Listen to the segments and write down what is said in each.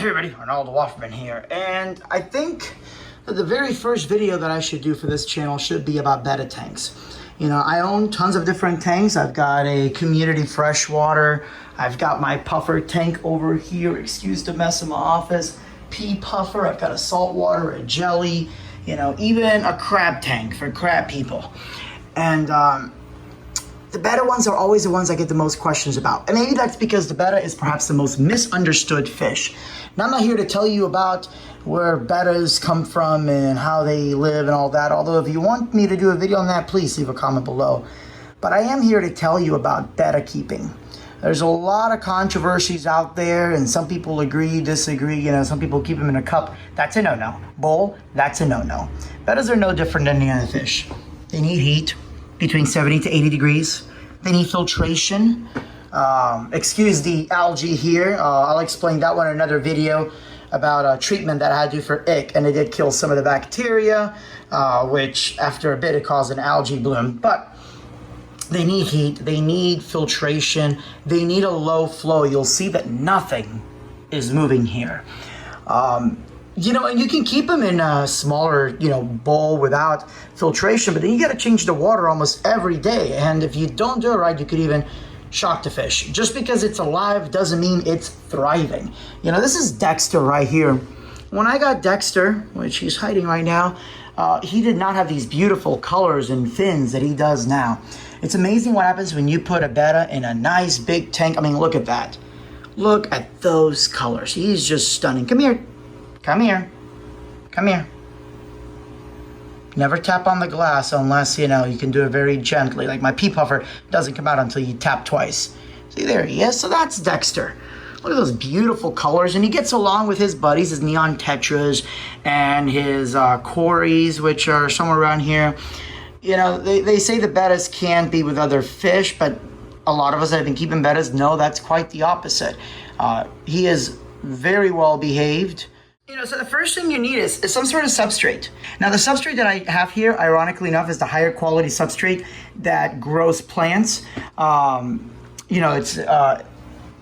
Hey everybody, Arnaldo Wafferman here, and I think that the very first video that I should do for this channel should be about Betta tanks. You know, I own tons of different tanks. I've got a community freshwater. I've got my puffer tank over here. Excuse the mess in my office. Pea puffer. I've got a saltwater, a jelly, you know, even a crab tank for crab people. And the Betta ones are always the ones I get the most questions about. And maybe that's because the Betta is perhaps the most misunderstood fish. Now, I'm not here to tell you about where Bettas come from and how they live and all that. Although if you want me to do a video on that, please leave a comment below. But I am here to tell you about Betta keeping. There's a lot of controversies out there, and some people agree, disagree. You know, some people keep them in a cup. That's a no-no. Bowl, that's a no-no. Bettas are no different than any other fish. They need heat between 70 to 80 degrees. They need filtration. Excuse the algae here. I'll explain that one in another video about a treatment that I had to do for ick, and it did kill some of the bacteria, which after a bit it caused an algae bloom. But they need heat, they need filtration, they need a low flow. You'll see that nothing is moving here. You know, and you can keep them in a smaller, you know, bowl without filtration, but then you got to change the water almost every day. And if you don't do it right, you could even shock the fish. Just because it's alive doesn't mean it's thriving. You know, this is Dexter right here. When I got Dexter, which he's hiding right now, he did not have these beautiful colors and fins that he does now. It's amazing what happens when you put a Betta in a nice big tank. I mean, look at that. Look at those colors. He's just stunning. Come here. Come here. Come here. Never tap on the glass unless, you know, you can do it very gently. Like my pea puffer doesn't come out until you tap twice. See, there he is. So that's Dexter. Look at those beautiful colors. And he gets along with his buddies, his neon tetras and his cories, which are somewhere around here. You know, they say the Bettas can't be with other fish, but a lot of us that have been keeping Bettas know that's quite the opposite. He is very well behaved. You know, so the first thing you need is some sort of substrate. Now, the substrate that I have here, ironically enough, is the higher quality substrate that grows plants. You know, it's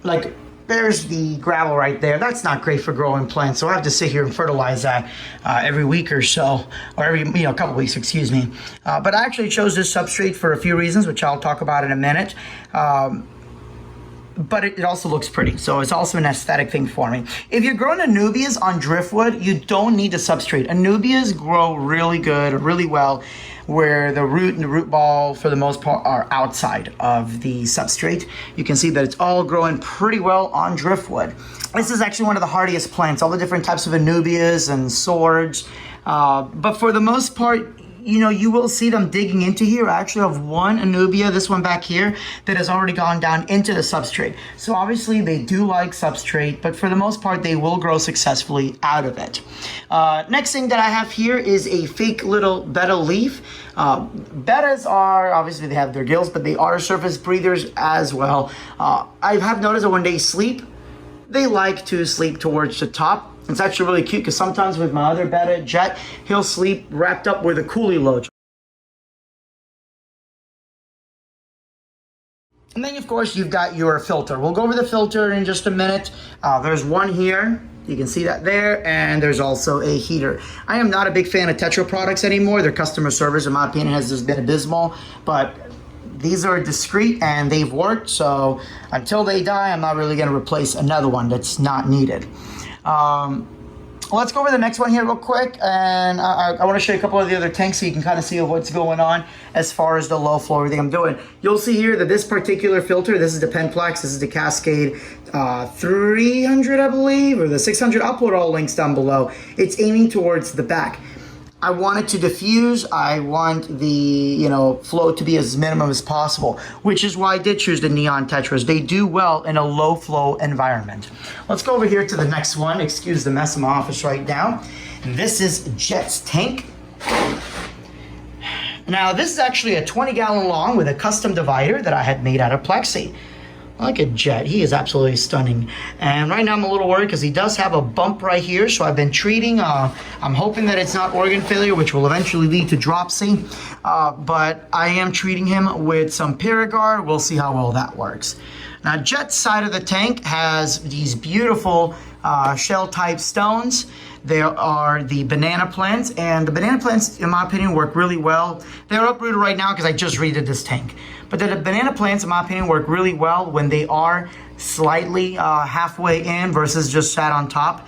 like, there's the gravel right there. That's not great for growing plants, so I have to sit here and fertilize that every week or so, or every, you know, couple weeks, excuse me. But I actually chose this substrate for a few reasons, which I'll talk about in a minute. But it also looks pretty, so it's also an aesthetic thing for me. If you're growing anubias on driftwood, you don't need a substrate. Anubias grow really good, really well, where the root and the root ball, for the most part, are outside of the substrate. You can see that it's all growing pretty well on driftwood. This is actually one of the hardiest plants, all the different types of anubias and swords. But for the most part, you know, you will see them digging into here. I actually have one anubia, this one back here, that has already gone down into the substrate. So obviously they do like substrate, but for the most part, they will grow successfully out of it. Next thing that I have here is a fake little Betta leaf. Bettas are, obviously they have their gills, but they are surface breathers as well. I have noticed that when they sleep, they like to sleep towards the top. It's actually really cute because sometimes with my other Betta, Jet, he'll sleep wrapped up with a coolie loach. And then, of course, you've got your filter. We'll go over the filter in just a minute. There's one here. You can see that there. And there's also a heater. I am not a big fan of Tetra products anymore. Their customer service, in my opinion, has just been abysmal. But these are discreet and they've worked. So until they die, I'm not really going to replace another one that's not needed. Let's go over the next one here real quick, and I want to show you a couple of the other tanks so you can kind of see what's going on as far as the low flow, everything I'm doing. You'll see here that this particular filter, this is the Penplex, this is the Cascade 300, I believe, or the 600. I'll put all links down below. It's aiming towards the back. I want it to diffuse. I want the, you know, flow to be as minimum as possible, which is why I did choose the neon tetras. They do well in a low flow environment. Let's go over here to the next one. Excuse the mess in my office right now. This is Jet's tank. Now, this is actually a 20-gallon long with a custom divider that I had made out of plexi. I like a Jet. He is absolutely stunning. And right now I'm a little worried because he does have a bump right here. So I've been treating. I'm hoping that it's not organ failure, which will eventually lead to dropsy. But I am treating him with some Paragard. We'll see how well that works. Now, Jet's side of the tank has these beautiful shell type stones. There are the banana plants, and the banana plants, in my opinion, work really well. They're uprooted right now because I just redid this tank. But the banana plants, in my opinion, work really well when they are slightly halfway in versus just sat on top.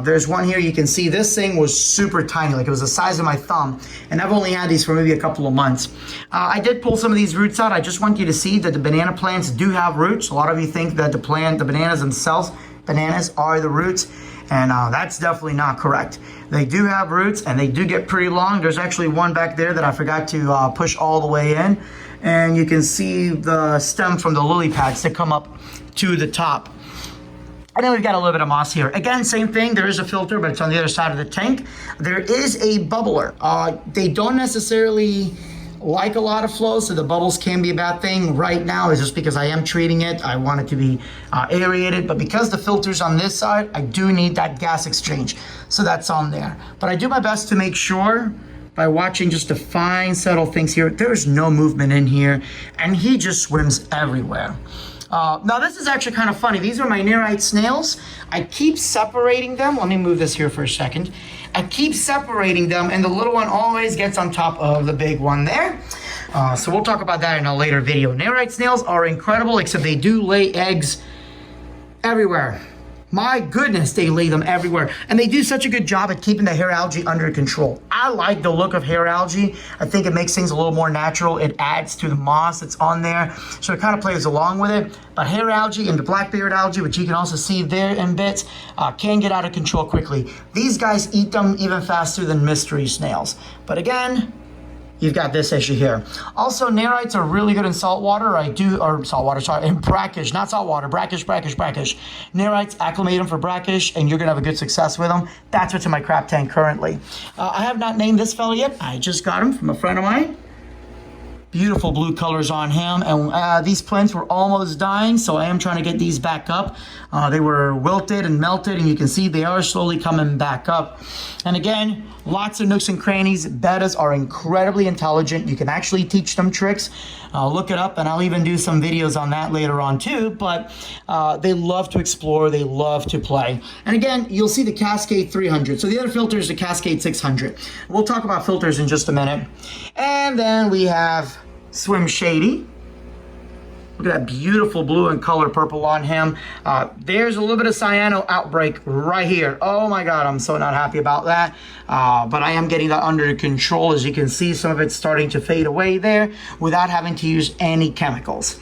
There's one here, you can see this thing was super tiny, like it was the size of my thumb, and I've only had these for maybe a couple of months. I did pull some of these roots out. I just want you to see that the banana plants do have roots. A lot of you think that the bananas themselves, bananas are the roots, and that's definitely not correct. They do have roots, and they do get pretty long. There's actually one back there that I forgot to push all the way in, and you can see the stem from the lily pads that come up to the top. And then we've got a little bit of moss here. Again, same thing, there is a filter, but it's on the other side of the tank. There is a bubbler. They don't necessarily like a lot of flow, so the bubbles can be a bad thing. Right now is just because I am treating it. I want it to be aerated, but because the filter's on this side, I do need that gas exchange. So that's on there. But I do my best to make sure by watching just the fine, subtle things here. There's no movement in here, and he just swims everywhere. Now this is actually kind of funny. These are my Nerite snails. I keep separating them. Let me move this here for a second. I keep separating them, and the little one always gets on top of the big one there. So we'll talk about that in a later video. Nerite snails are incredible, except they do lay eggs everywhere. My goodness, they lay them everywhere. And they do such a good job at keeping the hair algae under control. I like the look of hair algae. I think it makes things a little more natural. It adds to the moss that's on there. So it kind of plays along with it. But hair algae and the black-beard algae, which you can also see there in bits, can get out of control quickly. These guys eat them even faster than mystery snails. But again, you've got this issue here. Also, Nerites are really good in saltwater. In brackish, not saltwater, brackish. Nerites, acclimate them for brackish, and you're gonna have a good success with them. That's what's in my crab tank currently. I have not named this fella yet. I just got him from a friend of mine. Beautiful blue colors on him, and these plants were almost dying, so I am trying to get these back up. They were wilted and melted, and you can see they are slowly coming back up. And again, lots of nooks and crannies. Bettas are incredibly intelligent. You can actually teach them tricks. Look it up, and I'll even do some videos on that later on too, but they love to explore, they love to play. And again, you'll see the Cascade 300. So the other filter is the Cascade 600. We'll talk about filters in just a minute. And then we have Swim Shady. Look at that beautiful blue and color purple on him. There's a little bit of cyano outbreak right here. Oh my God, I'm so not happy about that. But I am getting that under control. As you can see, some of it's starting to fade away there without having to use any chemicals.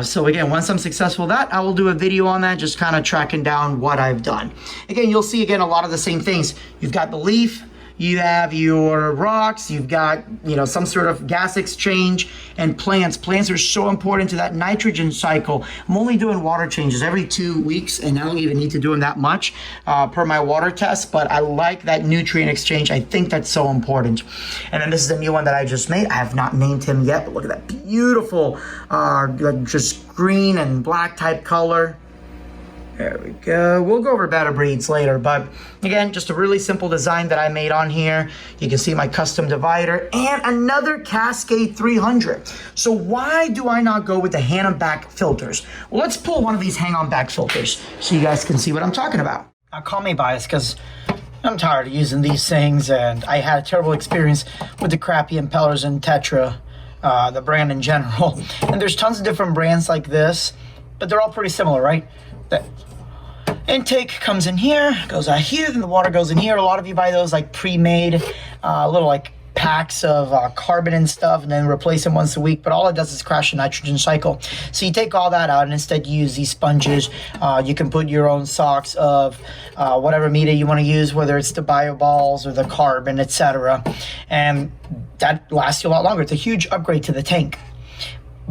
So again, once I'm successful with that, I will do a video on that, just kind of tracking down what I've done. Again, you'll see again a lot of the same things. You've got the leaf, you have your rocks, you've got, some sort of gas exchange, and plants. Plants are so important to that nitrogen cycle. I'm only doing water changes every 2 weeks, and I don't even need to do them that much per my water test, but I like that nutrient exchange. I think that's so important. And then this is a new one that I just made. I have not named him yet, but look at that beautiful, just green and black type color. There we go. We'll go over Betta breeds later, but again, just a really simple design that I made on here. You can see my custom divider and another Cascade 300. So why do I not go with the hang-on-back filters? Well, let's pull one of these hang-on-back filters so you guys can see what I'm talking about. Now, call me biased because I'm tired of using these things, and I had a terrible experience with the crappy impellers and Tetra, the brand in general. And there's tons of different brands like this, but they're all pretty similar, right? The intake comes in here, goes out here, then the water goes in here. A lot of you buy those like pre-made little like packs of carbon and stuff, and then replace them once a week, but all it does is crash the nitrogen cycle. So you take all that out, and instead you use these sponges. You can put your own socks of whatever media you want to use, whether it's the bio balls or the carbon, etc., and that lasts you a lot longer. It's a huge upgrade to the tank.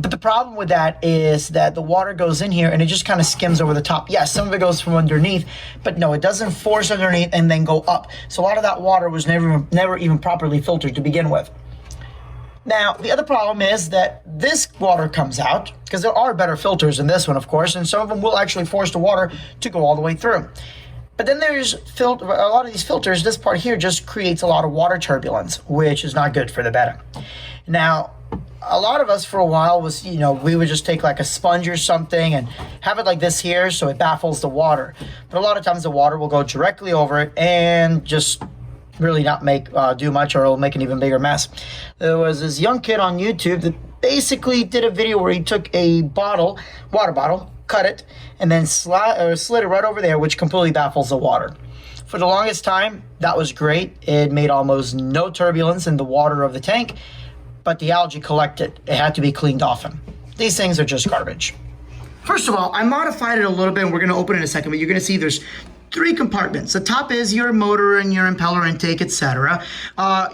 But the problem with that is that the water goes in here and it just kind of skims over the top. Yes, some of it goes from underneath, but no, it doesn't force underneath and then go up. So a lot of that water was never even properly filtered to begin with. Now, the other problem is that this water comes out, because there are better filters than this one, of course, and some of them will actually force the water to go all the way through. But then there's a lot of these filters, this part here just creates a lot of water turbulence, which is not good for the Betta. Now, a lot of us for a while was, we would just take like a sponge or something and have it like this here so it baffles the water. But a lot of times the water will go directly over it and just really not do much, or it'll make an even bigger mess. There was this young kid on YouTube that basically did a video where he took a water bottle, cut it, and then slid it right over there, which completely baffles the water. For the longest time, that was great. It made almost no turbulence in the water of the tank, but the algae collected. It had to be cleaned often. These things are just garbage. First of all, I modified it a little bit, and we're going to open it in a second, but you're going to see there's 3 compartments. The top is your motor and your impeller intake, etc.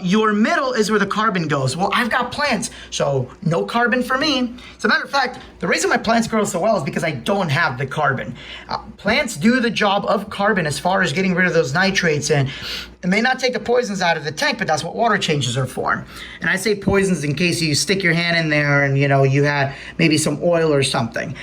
Your middle is where the carbon goes. Well, I've got plants, so no carbon for me. As a matter of fact, the reason my plants grow so well is because I don't have the carbon. Plants do the job of carbon as far as getting rid of those nitrates, and it may not take the poisons out of the tank, but that's what water changes are for. And I say poisons in case you stick your hand in there and you had maybe some oil or something.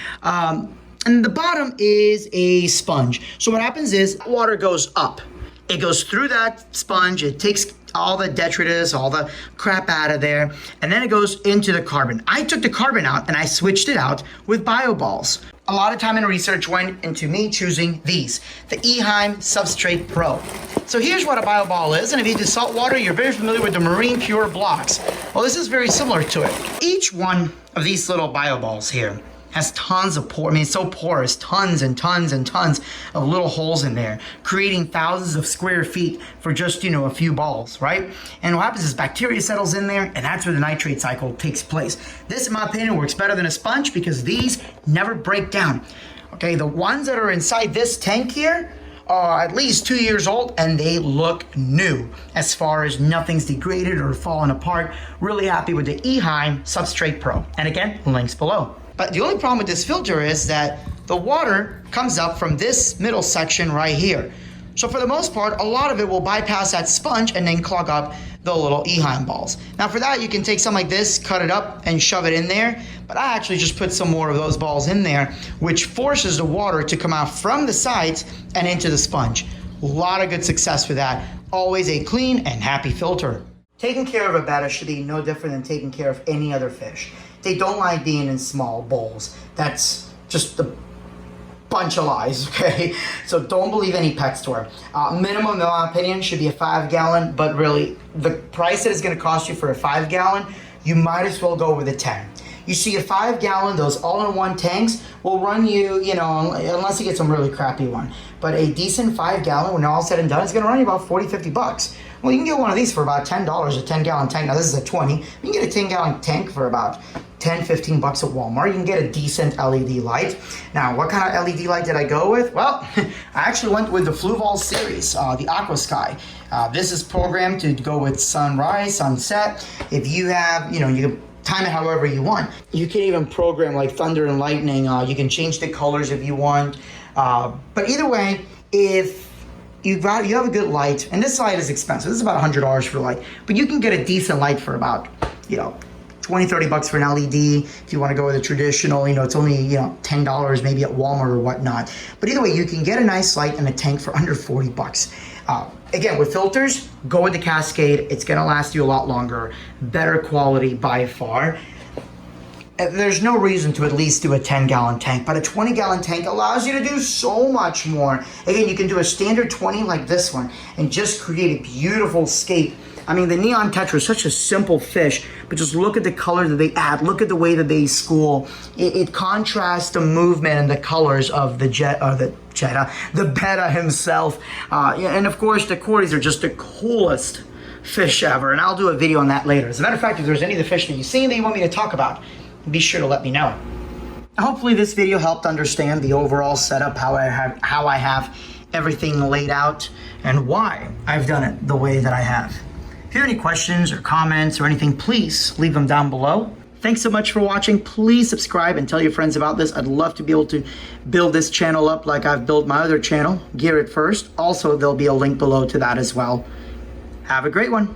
And the bottom is a sponge. So what happens is water goes up. It goes through that sponge. It takes all the detritus, all the crap out of there, and then it goes into the carbon. I took the carbon out and I switched it out with bio balls. A lot of time and research went into me choosing these, the Eheim Substrate Pro. So here's what a bio ball is, and if you do salt water, you're very familiar with the Marine Pure blocks. Well, this is very similar to it. Each one of these little bio balls here has tons of pores. I mean, it's so porous, tons and tons and tons of little holes in there, creating thousands of square feet for just, a few balls, right? And what happens is bacteria settles in there, and that's where the nitrate cycle takes place. This, in my opinion, works better than a sponge because these never break down. Okay, the ones that are inside this tank here are at least 2 years old, and they look new as far as nothing's degraded or fallen apart. Really happy with the Eheim Substrate Pro. And again, links below. But the only problem with this filter is that the water comes up from this middle section right here. So for the most part, a lot of it will bypass that sponge and then clog up the little Eheim balls. Now for that, you can take something like this, cut it up and shove it in there. But I actually just put some more of those balls in there, which forces the water to come out from the sides and into the sponge. A lot of good success with that. Always a clean and happy filter. Taking care of a betta should be no different than taking care of any other fish. They don't like being in small bowls. That's just a bunch of lies, okay? So don't believe any pet store. Minimum, in my opinion, should be a 5-gallon, but really, the price that it's gonna cost you for a 5-gallon, you might as well go with a 10. You see a 5-gallon, those all-in-one tanks will run you, unless you get some really crappy one. But a decent 5-gallon, when all said and done, is gonna run you about 40, 50 bucks. Well, you can get one of these for about $10, a 10-gallon tank. Now, this is a 20. You can get a 10-gallon tank for about 10, 15 bucks at Walmart. You can get a decent LED light. Now, what kind of LED light did I go with? Well, I actually went with the Fluval series, the Aqua Sky. This is programmed to go with sunrise, sunset. If you have, you can time it however you want. You can even program like thunder and lightning. You can change the colors if you want. But either way, if you have a good light, and this light is expensive. This is about $100 for a light, but you can get a decent light for about, 20, 30 bucks for an LED. If you want to go with a traditional, it's only, $10 maybe at Walmart or whatnot. But either way, you can get a nice light and a tank for under 40 bucks. Again, with filters, go with the Cascade. It's going to last you a lot longer. Better quality by far. There's no reason to at least do a 10-gallon tank, but a 20-gallon tank allows you to do so much more. Again, you can do a standard 20 like this one and just create a beautiful scape. I mean, the neon tetra is such a simple fish, but just look at the color that they add. Look at the way that they school. It contrasts the movement and the colors of the Betta himself. And of course, the Corys are just the coolest fish ever, and I'll do a video on that later. As a matter of fact, if there's any of the fish that you've seen that you want me to talk about, be sure to let me know. Hopefully this video helped understand the overall setup, how I have everything laid out, and why I've done it the way that I have. If you have any questions or comments or anything, please leave them down below. Thanks so much for watching. Please subscribe and tell your friends about this. I'd love to be able to build this channel up like I've built my other channel, Gear It First. Also, there'll be a link below to that as well. Have a great one.